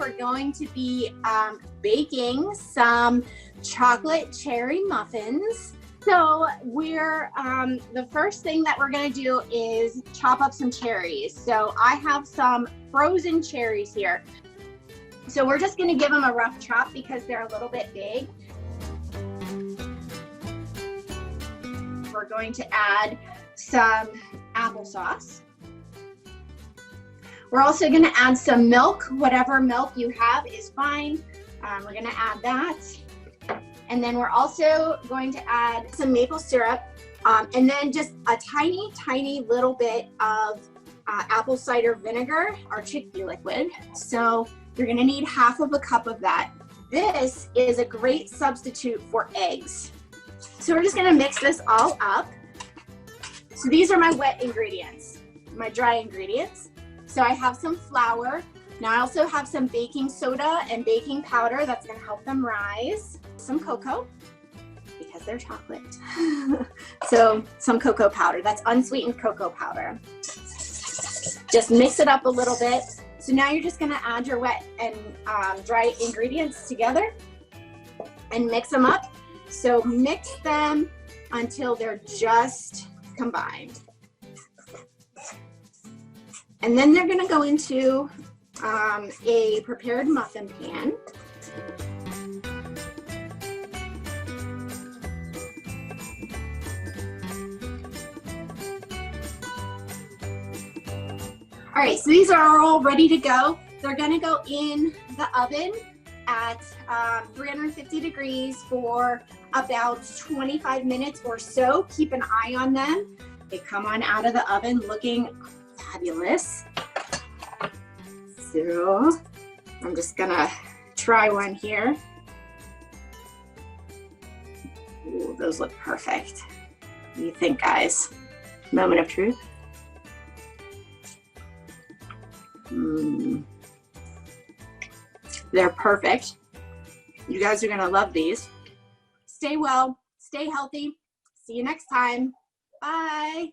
we're going to be baking some chocolate cherry muffins. So the first thing that we're gonna do is chop up some cherries. So I have some frozen cherries here. So we're just gonna give them a rough chop because they're a little bit big. We're going to add some applesauce. We're also gonna add some milk. Whatever milk you have is fine. We're gonna add that. And then we're also going to add some maple syrup, and then just a tiny, tiny little bit of apple cider vinegar, our chickpea liquid. So you're gonna need half of a cup of that. This is a great substitute for eggs. So we're just gonna mix this all up. So these are my wet ingredients, my dry ingredients. So I have some flour. Now I also have some baking soda and baking powder that's gonna help them rise. Some cocoa, because they're chocolate. So some cocoa powder, that's unsweetened cocoa powder. Just mix it up a little bit. So now you're just gonna add your wet and dry ingredients together and mix them up. So mix them until they're just combined. And then they're gonna go into a prepared muffin pan. All right, so these are all ready to go. They're gonna go in the oven at 350 degrees for about 25 minutes or so. Keep an eye on them. They come on out of the oven looking fabulous. So I'm just gonna try one here. Ooh, those look perfect. What do you think, guys? Moment of truth. They're perfect. You guys are gonna love these. Stay well, stay healthy. See you next time. Bye.